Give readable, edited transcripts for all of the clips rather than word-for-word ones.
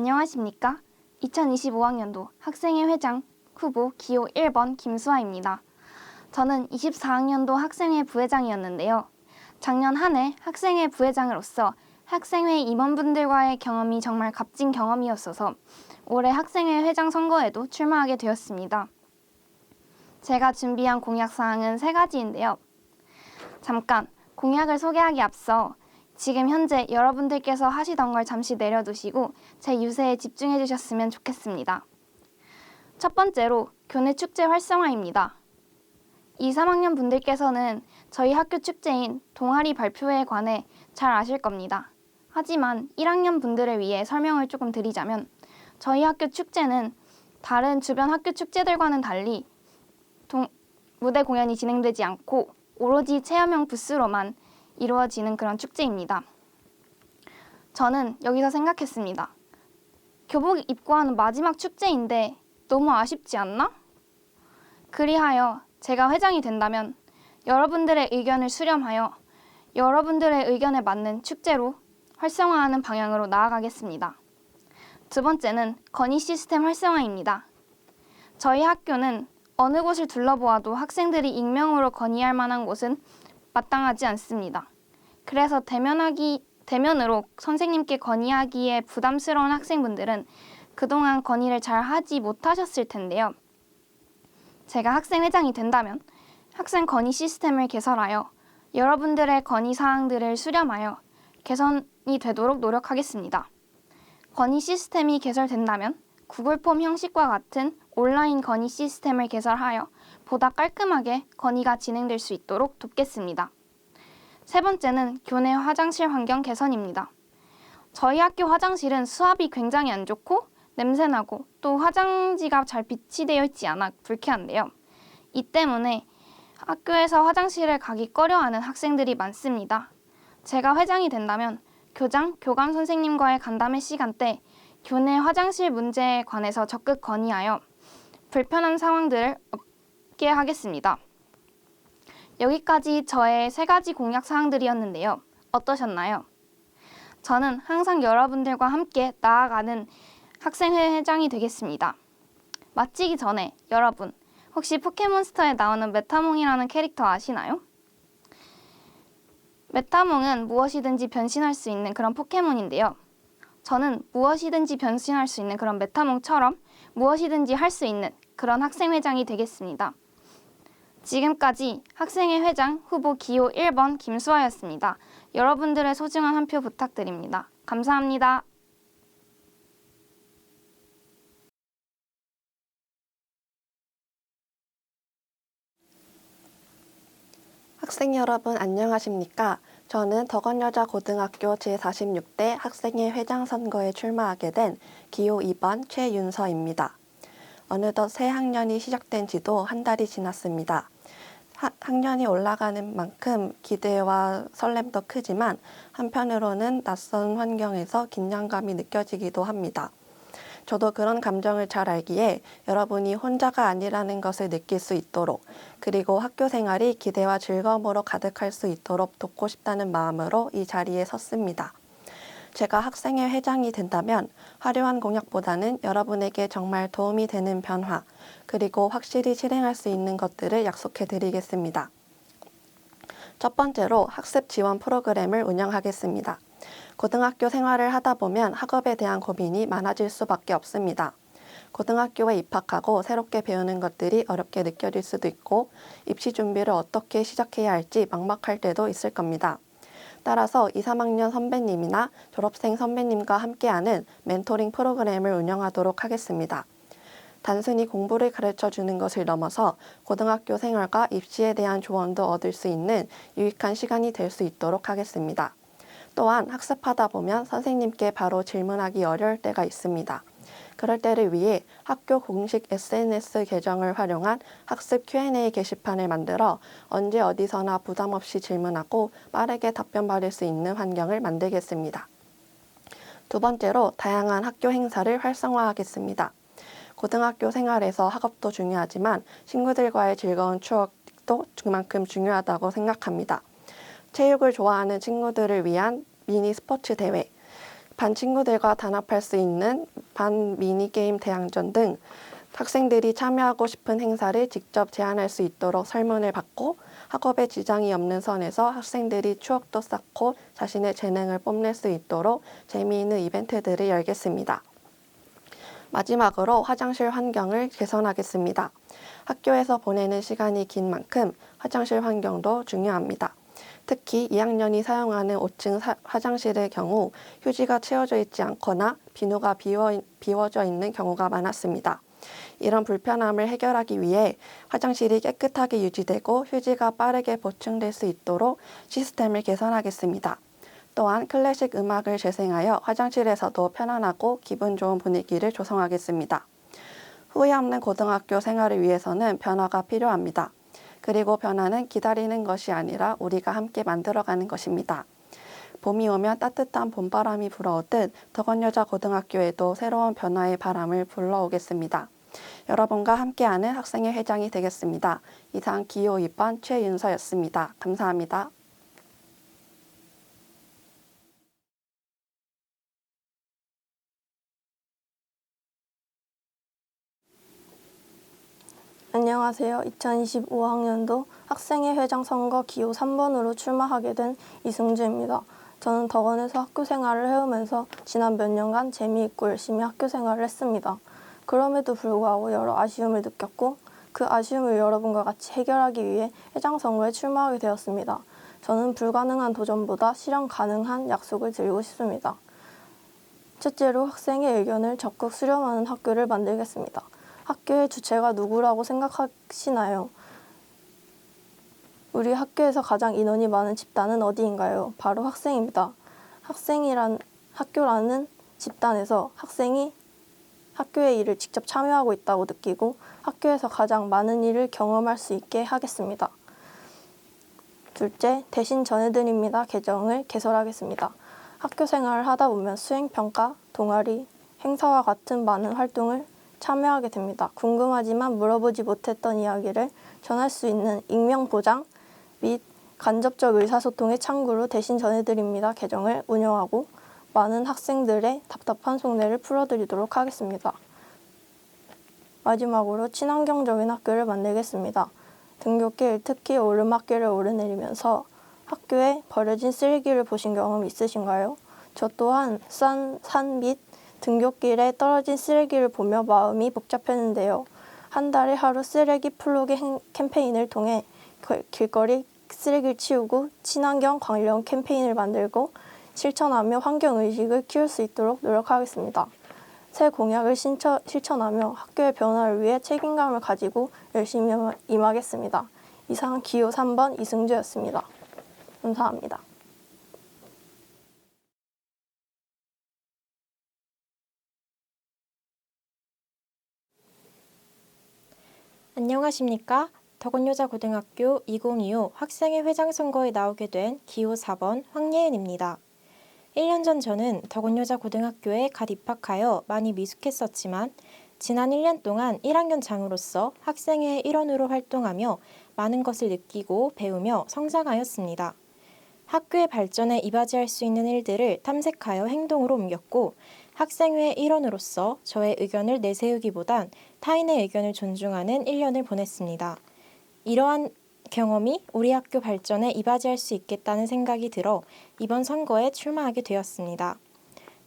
안녕하십니까? 2025학년도 학생회 회장 후보 기호 1번 김수아입니다. 저는 24학년도 학생회 부회장이었는데요. 작년 한 해 학생회 부회장으로서 학생회 임원분들과의 경험이 정말 값진 경험이었어서 올해 학생회 회장 선거에도 출마하게 되었습니다. 제가 준비한 공약사항은 3가지인데요. 잠깐 공약을 소개하기 앞서 지금 현재 여러분들께서 하시던 걸 잠시 내려두시고 제 유세에 집중해 주셨으면 좋겠습니다. 첫 번째로 교내 축제 활성화입니다. 2, 3학년 분들께서는 저희 학교 축제인 동아리 발표회에 관해 잘 아실 겁니다. 하지만 1학년 분들을 위해 설명을 조금 드리자면 저희 학교 축제는 다른 주변 학교 축제들과는 달리 무대 공연이 진행되지 않고 오로지 체험형 부스로만 이루어지는 그런 축제입니다. 저는 여기서 생각했습니다. 교복 입고 하는 마지막 축제인데 너무 아쉽지 않나? 그리하여 제가 회장이 된다면 여러분들의 의견을 수렴하여 여러분들의 의견에 맞는 축제로 활성화하는 방향으로 나아가겠습니다. 두 번째는 건의 시스템 활성화입니다. 저희 학교는 어느 곳을 둘러보아도 학생들이 익명으로 건의할 만한 곳은 마땅하지 않습니다. 그래서 대면으로 선생님께 건의하기에 부담스러운 학생분들은 그동안 건의를 잘 하지 못하셨을 텐데요. 제가 학생회장이 된다면 학생 건의 시스템을 개설하여 여러분들의 건의 사항들을 수렴하여 개선이 되도록 노력하겠습니다. 건의 시스템이 개설된다면 구글 폼 형식과 같은 온라인 건의 시스템을 개설하여 보다 깔끔하게 건의가 진행될 수 있도록 돕겠습니다. 세 번째는 교내 화장실 환경 개선입니다. 저희 학교 화장실은 수압이 굉장히 안 좋고 냄새나고 또 화장지가 잘 비치되어 있지 않아 불쾌한데요. 이 때문에 학교에서 화장실을 가기 꺼려하는 학생들이 많습니다. 제가 회장이 된다면 교장, 교감 선생님과의 간담회 시간대 교내 화장실 문제에 관해서 적극 건의하여 불편한 상황들을 없게 하겠습니다. 여기까지 저의 3가지 공약 사항들이었는데요. 어떠셨나요? 저는 항상 여러분들과 함께 나아가는 학생회 회장이 되겠습니다. 마치기 전에 여러분, 혹시 포켓몬스터에 나오는 메타몽이라는 캐릭터 아시나요? 메타몽은 무엇이든지 변신할 수 있는 그런 포켓몬인데요. 저는 무엇이든지 변신할 수 있는 그런 메타몽처럼 무엇이든지 할 수 있는 그런 학생회장이 되겠습니다. 지금까지 학생회 회장 후보 기호 1번 김수아였습니다. 여러분들의 소중한 한 표 부탁드립니다. 감사합니다. 학생 여러분 안녕하십니까? 저는 덕원여자고등학교 제46대 학생회 회장 선거에 출마하게 된 기호 2번 최윤서입니다. 어느덧 새 학년이 시작된 지도 한 달이 지났습니다. 학년이 올라가는 만큼 기대와 설렘도 크지만 한편으로는 낯선 환경에서 긴장감이 느껴지기도 합니다. 저도 그런 감정을 잘 알기에 여러분이 혼자가 아니라는 것을 느낄 수 있도록 그리고 학교 생활이 기대와 즐거움으로 가득할 수 있도록 돕고 싶다는 마음으로 이 자리에 섰습니다. 제가 학생회 회장이 된다면 화려한 공약보다는 여러분에게 정말 도움이 되는 변화 그리고 확실히 실행할 수 있는 것들을 약속해 드리겠습니다. 첫 번째로 학습 지원 프로그램을 운영하겠습니다. 고등학교 생활을 하다 보면 학업에 대한 고민이 많아질 수밖에 없습니다. 고등학교에 입학하고 새롭게 배우는 것들이 어렵게 느껴질 수도 있고 입시 준비를 어떻게 시작해야 할지 막막할 때도 있을 겁니다. 따라서 2, 3학년 선배님이나 졸업생 선배님과 함께하는 멘토링 프로그램을 운영하도록 하겠습니다. 단순히 공부를 가르쳐주는 것을 넘어서 고등학교 생활과 입시에 대한 조언도 얻을 수 있는 유익한 시간이 될 수 있도록 하겠습니다. 또한 학습하다 보면 선생님께 바로 질문하기 어려울 때가 있습니다. 그럴 때를 위해 학교 공식 SNS 계정을 활용한 학습 Q&A 게시판을 만들어 언제 어디서나 부담 없이 질문하고 빠르게 답변 받을 수 있는 환경을 만들겠습니다. 두 번째로 다양한 학교 행사를 활성화하겠습니다. 고등학교 생활에서 학업도 중요하지만 친구들과의 즐거운 추억도 그만큼 중요하다고 생각합니다. 체육을 좋아하는 친구들을 위한 미니 스포츠 대회, 반 친구들과 단합할 수 있는 반 미니게임 대항전 등 학생들이 참여하고 싶은 행사를 직접 제안할 수 있도록 설문을 받고 학업에 지장이 없는 선에서 학생들이 추억도 쌓고 자신의 재능을 뽐낼 수 있도록 재미있는 이벤트들을 열겠습니다. 마지막으로 화장실 환경을 개선하겠습니다. 학교에서 보내는 시간이 긴 만큼 화장실 환경도 중요합니다. 특히 2학년이 사용하는 5층 화장실의 경우 휴지가 채워져 있지 않거나 비누가 비워져 있는 경우가 많았습니다. 이런 불편함을 해결하기 위해 화장실이 깨끗하게 유지되고 휴지가 빠르게 보충될 수 있도록 시스템을 개선하겠습니다. 또한 클래식 음악을 재생하여 화장실에서도 편안하고 기분 좋은 분위기를 조성하겠습니다. 후회 없는 고등학교 생활을 위해서는 변화가 필요합니다. 그리고 변화는 기다리는 것이 아니라 우리가 함께 만들어가는 것입니다. 봄이 오면 따뜻한 봄바람이 불어오듯 덕원여자고등학교에도 새로운 변화의 바람을 불러오겠습니다. 여러분과 함께하는 학생회 회장이 되겠습니다. 이상 기호 2번 최윤서였습니다. 감사합니다. 안녕하세요. 2025학년도 학생회 회장 선거 기호 3번으로 출마하게 된 이승주입니다. 저는 덕원에서 학교 생활을 해오면서 지난 몇 년간 재미있고 열심히 학교 생활을 했습니다. 그럼에도 불구하고 여러 아쉬움을 느꼈고 그 아쉬움을 여러분과 같이 해결하기 위해 회장 선거에 출마하게 되었습니다. 저는 불가능한 도전보다 실현 가능한 약속을 드리고 싶습니다. 첫째로 학생의 의견을 적극 수렴하는 학교를 만들겠습니다. 학교의 주체가 누구라고 생각하시나요? 우리 학교에서 가장 인원이 많은 집단은 어디인가요? 바로 학생입니다. 학교라는 집단에서 학생이 학교의 일을 직접 참여하고 있다고 느끼고 학교에서 가장 많은 일을 경험할 수 있게 하겠습니다. 둘째, 대신 전해드립니다 계정을 개설하겠습니다. 학교 생활을 하다 보면 수행평가, 동아리, 행사와 같은 많은 활동을 참여하게 됩니다. 궁금하지만 물어보지 못했던 이야기를 전할 수 있는 익명 보장 및 간접적 의사소통의 창구로 대신 전해드립니다 계정을 운영하고 많은 학생들의 답답한 속내를 풀어드리도록 하겠습니다. 마지막으로 친환경적인 학교를 만들겠습니다. 등굣길, 특히 오르막길을 오르내리면서 학교에 버려진 쓰레기를 보신 경험 있으신가요? 저 또한 산 및 등굣길에 떨어진 쓰레기를 보며 마음이 복잡했는데요. 한 달에 하루 쓰레기 플로기 캠페인을 통해 길거리 쓰레기를 치우고 친환경 관련 캠페인을 만들고 실천하며 환경의식을 키울 수 있도록 노력하겠습니다. 새 공약을 실천하며 학교의 변화를 위해 책임감을 가지고 열심히 임하겠습니다. 이상 기호 3번 이승주였습니다. 감사합니다. 안녕하십니까? 덕원여자고등학교 2025 학생회 회장 선거에 나오게 된 기호 4번 황예은입니다. 1년 전 저는 덕원여자고등학교에 갓 입학하여 많이 미숙했었지만 지난 1년 동안 1학년장으로서 학생회의 일원으로 활동하며 많은 것을 느끼고 배우며 성장하였습니다. 학교의 발전에 이바지할 수 있는 일들을 탐색하여 행동으로 옮겼고 학생회의 일원으로서 저의 의견을 내세우기보단 타인의 의견을 존중하는 1년을 보냈습니다. 이러한 경험이 우리 학교 발전에 이바지할 수 있겠다는 생각이 들어 이번 선거에 출마하게 되었습니다.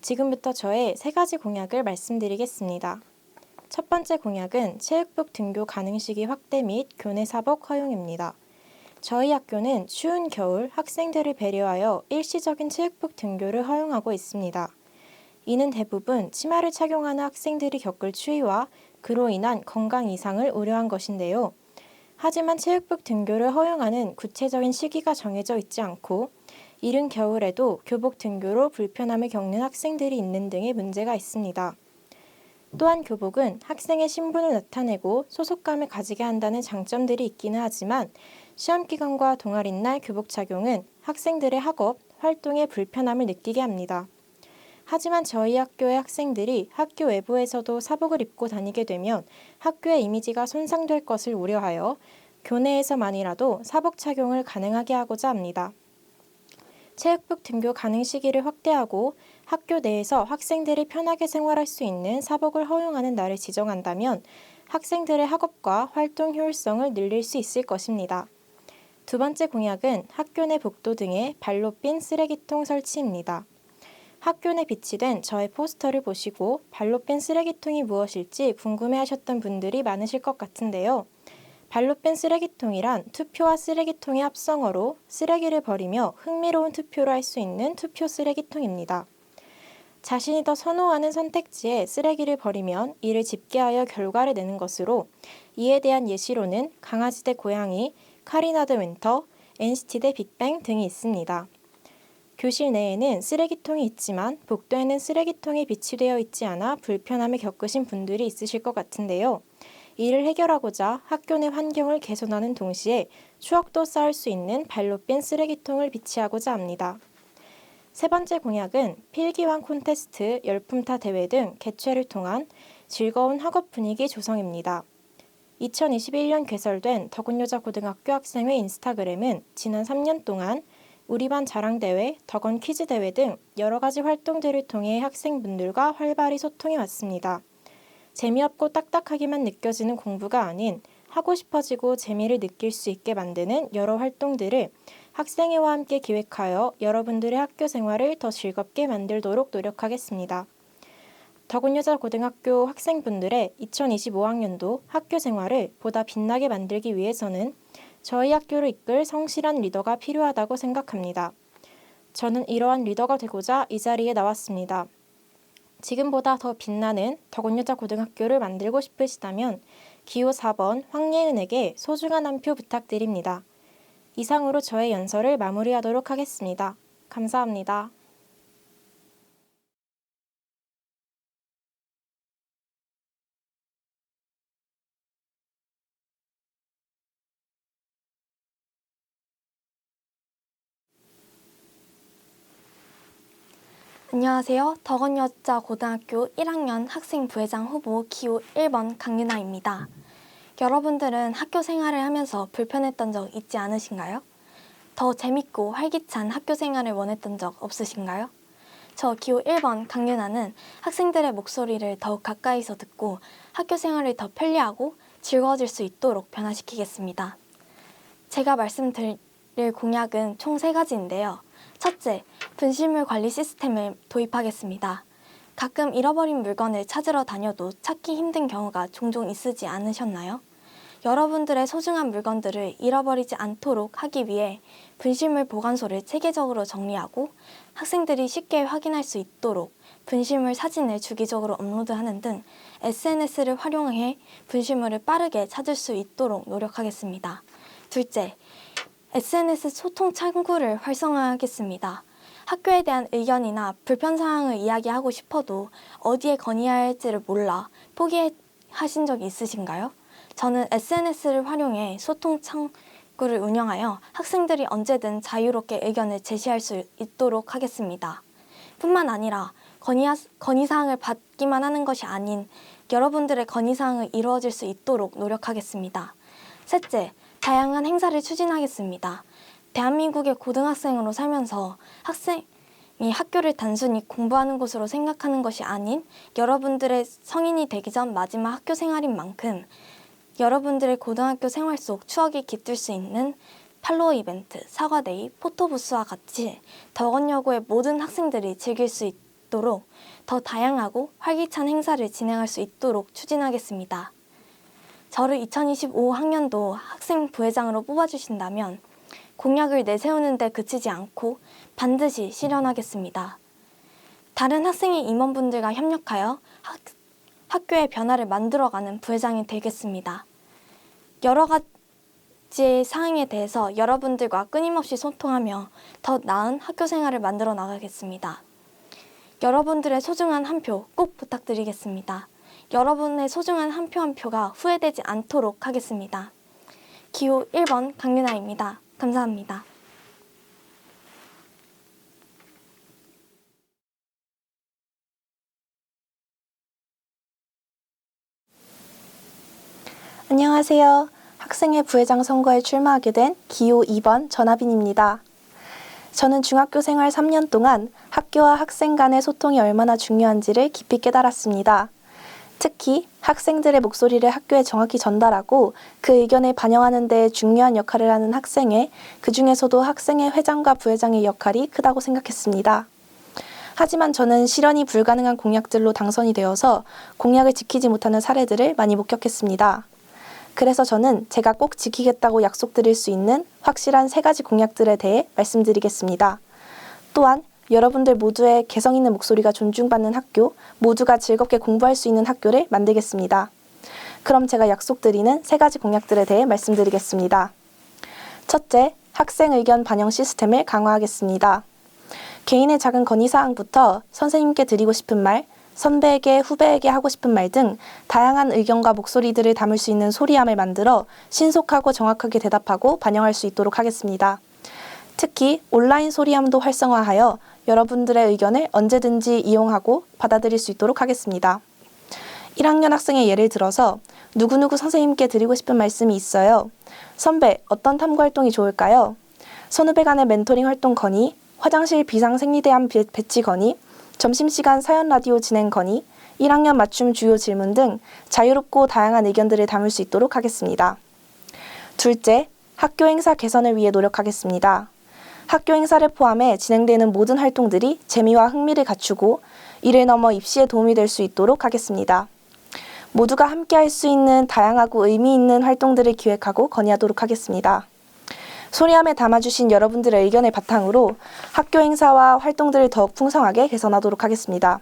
지금부터 저의 3가지 공약을 말씀드리겠습니다. 첫 번째 공약은 체육복 등교 가능 시기 확대 및 교내 사복 허용입니다. 저희 학교는 추운 겨울 학생들을 배려하여 일시적인 체육복 등교를 허용하고 있습니다. 이는 대부분 치마를 착용하는 학생들이 겪을 추위와 그로 인한 건강 이상을 우려한 것인데요. 하지만 체육복 등교를 허용하는 구체적인 시기가 정해져 있지 않고 이른 겨울에도 교복 등교로 불편함을 겪는 학생들이 있는 등의 문제가 있습니다. 또한 교복은 학생의 신분을 나타내고 소속감을 가지게 한다는 장점들이 있기는 하지만 시험기간과 동아리날 교복 착용은 학생들의 학업, 활동에 불편함을 느끼게 합니다. 하지만 저희 학교의 학생들이 학교 외부에서도 사복을 입고 다니게 되면 학교의 이미지가 손상될 것을 우려하여 교내에서만이라도 사복 착용을 가능하게 하고자 합니다. 체육복 등교 가능 시기를 확대하고 학교 내에서 학생들이 편하게 생활할 수 있는 사복을 허용하는 날을 지정한다면 학생들의 학업과 활동 효율성을 늘릴 수 있을 것입니다. 두 번째 공약은 학교 내 복도 등에 발로 삔 쓰레기통 설치입니다. 학교 내 비치된 저의 포스터를 보시고 발로 삔 쓰레기통이 무엇일지 궁금해하셨던 분들이 많으실 것 같은데요. 발로 삔 쓰레기통이란 투표와 쓰레기통의 합성어로 쓰레기를 버리며 흥미로운 투표를 할 수 있는 투표 쓰레기통입니다. 자신이 더 선호하는 선택지에 쓰레기를 버리면 이를 집계하여 결과를 내는 것으로 이에 대한 예시로는 강아지 대 고양이, 카리나 대 윈터, NCT 대 빅뱅 등이 있습니다. 교실 내에는 쓰레기통이 있지만 복도에는 쓰레기통이 비치되어 있지 않아 불편함을 겪으신 분들이 있으실 것 같은데요. 이를 해결하고자 학교 내 환경을 개선하는 동시에 추억도 쌓을 수 있는 발로 삔 쓰레기통을 비치하고자 합니다. 세 번째 공약은 필기왕 콘테스트, 열품타 대회 등 개최를 통한 즐거운 학업 분위기 조성입니다. 2021년 개설된 덕원여자고등학교 학생회 인스타그램은 지난 3년 동안 우리 반 자랑대회, 덕원 퀴즈대회 등 여러 가지 활동들을 통해 학생분들과 활발히 소통해 왔습니다. 재미없고 딱딱하기만 느껴지는 공부가 아닌 하고 싶어지고 재미를 느낄 수 있게 만드는 여러 활동들을 학생회와 함께 기획하여 여러분들의 학교 생활을 더 즐겁게 만들도록 노력하겠습니다. 덕원여자고등학교 학생분들의 2025학년도 학교 생활을 보다 빛나게 만들기 위해서는 저희 학교를 이끌 성실한 리더가 필요하다고 생각합니다. 저는 이러한 리더가 되고자 이 자리에 나왔습니다. 지금보다 더 빛나는 덕원여자고등학교를 만들고 싶으시다면 기호 4번 황예은에게 소중한 한 표 부탁드립니다. 이상으로 저의 연설을 마무리하도록 하겠습니다. 감사합니다. 안녕하세요. 덕원여자고등학교 1학년 학생부회장 후보 기호 1번 강윤아입니다. 여러분들은 학교 생활을 하면서 불편했던 적 있지 않으신가요? 더 재밌고 활기찬 학교 생활을 원했던 적 없으신가요? 저 기호 1번 강윤아는 학생들의 목소리를 더욱 가까이서 듣고 학교 생활을 더 편리하고 즐거워질 수 있도록 변화시키겠습니다. 제가 말씀드릴 공약은 총 3가지인데요. 첫째, 분실물 관리 시스템을 도입하겠습니다. 가끔 잃어버린 물건을 찾으러 다녀도 찾기 힘든 경우가 종종 있으지 않으셨나요? 여러분들의 소중한 물건들을 잃어버리지 않도록 하기 위해 분실물 보관소를 체계적으로 정리하고 학생들이 쉽게 확인할 수 있도록 분실물 사진을 주기적으로 업로드하는 등 SNS를 활용해 분실물을 빠르게 찾을 수 있도록 노력하겠습니다. 둘째, SNS 소통 창구를 활성화하겠습니다. 학교에 대한 의견이나 불편사항을 이야기하고 싶어도 어디에 건의해야 할지를 몰라 포기하신 적이 있으신가요? 저는 SNS를 활용해 소통 창구를 운영하여 학생들이 언제든 자유롭게 의견을 제시할 수 있도록 하겠습니다. 뿐만 아니라 건의사항을 받기만 하는 것이 아닌 여러분들의 건의사항을 이루어질 수 있도록 노력하겠습니다. 셋째, 다양한 행사를 추진하겠습니다. 대한민국의 고등학생으로 살면서 학생이 학교를 단순히 공부하는 곳으로 생각하는 것이 아닌 여러분들의 성인이 되기 전 마지막 학교 생활인 만큼 여러분들의 고등학교 생활 속 추억이 깃들 수 있는 팔로워 이벤트, 사과데이, 포토부스와 같이 덕원여고의 모든 학생들이 즐길 수 있도록 더 다양하고 활기찬 행사를 진행할 수 있도록 추진하겠습니다. 저를 2025학년도 학생부회장으로 뽑아주신다면 공약을 내세우는 데 그치지 않고 반드시 실현하겠습니다. 다른 학생회 임원분들과 협력하여 학교의 변화를 만들어가는 부회장이 되겠습니다. 여러 가지 사항에 대해서 여러분들과 끊임없이 소통하며 더 나은 학교 생활을 만들어 나가겠습니다. 여러분들의 소중한 한 표 꼭 부탁드리겠습니다. 여러분의 소중한 한 표 한 표가 후회되지 않도록 하겠습니다. 기호 1번 강윤아입니다. 감사합니다. 안녕하세요. 학생회 부회장 선거에 출마하게 된 기호 2번 전하빈입니다. 저는 중학교 생활 3년 동안 학교와 학생 간의 소통이 얼마나 중요한지를 깊이 깨달았습니다. 특히 학생들의 목소리를 학교에 정확히 전달하고 그 의견을 반영하는 데 중요한 역할을 하는 학생회, 그 중에서도 학생회 회장과 부회장의 역할이 크다고 생각했습니다. 하지만 저는 실현이 불가능한 공약들로 당선이 되어서 공약을 지키지 못하는 사례들을 많이 목격했습니다. 그래서 저는 제가 꼭 지키겠다고 약속드릴 수 있는 확실한 3가지 공약들에 대해 말씀드리겠습니다. 또한 여러분들 모두의 개성 있는 목소리가 존중받는 학교, 모두가 즐겁게 공부할 수 있는 학교를 만들겠습니다. 그럼 제가 약속드리는 3가지 공약들에 대해 말씀드리겠습니다. 첫째, 학생 의견 반영 시스템을 강화하겠습니다. 개인의 작은 건의사항부터 선생님께 드리고 싶은 말, 선배에게, 후배에게 하고 싶은 말 등 다양한 의견과 목소리들을 담을 수 있는 소리함을 만들어 신속하고 정확하게 대답하고 반영할 수 있도록 하겠습니다. 특히 온라인 소리함도 활성화하여 여러분들의 의견을 언제든지 이용하고 받아들일 수 있도록 하겠습니다. 1학년 학생의 예를 들어서 누구누구 선생님께 드리고 싶은 말씀이 있어요. 선배, 어떤 탐구 활동이 좋을까요? 선후배 간의 멘토링 활동 건의, 화장실 비상생리대안 배치 건의, 점심시간 사연 라디오 진행 건의, 1학년 맞춤 주요 질문 등 자유롭고 다양한 의견들을 담을 수 있도록 하겠습니다. 둘째, 학교 행사 개선을 위해 노력하겠습니다. 학교 행사를 포함해 진행되는 모든 활동들이 재미와 흥미를 갖추고 이를 넘어 입시에 도움이 될 수 있도록 하겠습니다. 모두가 함께 할 수 있는 다양하고 의미 있는 활동들을 기획하고 건의하도록 하겠습니다. 소리함에 담아주신 여러분들의 의견을 바탕으로 학교 행사와 활동들을 더욱 풍성하게 개선하도록 하겠습니다.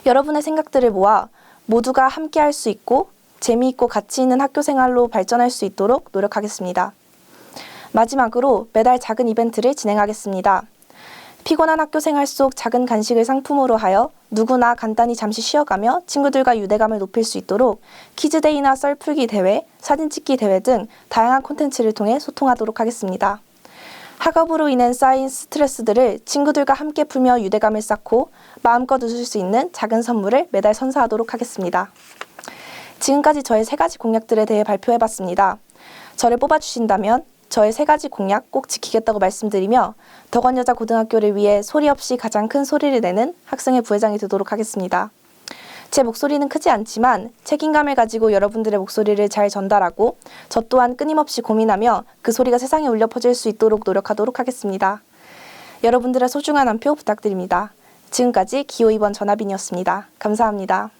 여러분의 생각들을 모아 모두가 함께 할 수 있고 재미있고 가치 있는 학교 생활로 발전할 수 있도록 노력하겠습니다. 마지막으로 매달 작은 이벤트를 진행하겠습니다. 피곤한 학교 생활 속 작은 간식을 상품으로 하여 누구나 간단히 잠시 쉬어가며 친구들과 유대감을 높일 수 있도록 퀴즈데이나 썰풀기 대회, 사진찍기 대회 등 다양한 콘텐츠를 통해 소통하도록 하겠습니다. 학업으로 인한 쌓인 스트레스들을 친구들과 함께 풀며 유대감을 쌓고 마음껏 웃을 수 있는 작은 선물을 매달 선사하도록 하겠습니다. 지금까지 저의 3가지 공약들에 대해 발표해봤습니다. 저를 뽑아주신다면 저의 3가지 공약 꼭 지키겠다고 말씀드리며 덕원여자고등학교를 위해 소리 없이 가장 큰 소리를 내는 학생회 부회장이 되도록 하겠습니다. 제 목소리는 크지 않지만 책임감을 가지고 여러분들의 목소리를 잘 전달하고 저 또한 끊임없이 고민하며 그 소리가 세상에 울려 퍼질 수 있도록 노력하도록 하겠습니다. 여러분들의 소중한 한 표 부탁드립니다. 지금까지 기호 2번 전하빈이었습니다. 감사합니다.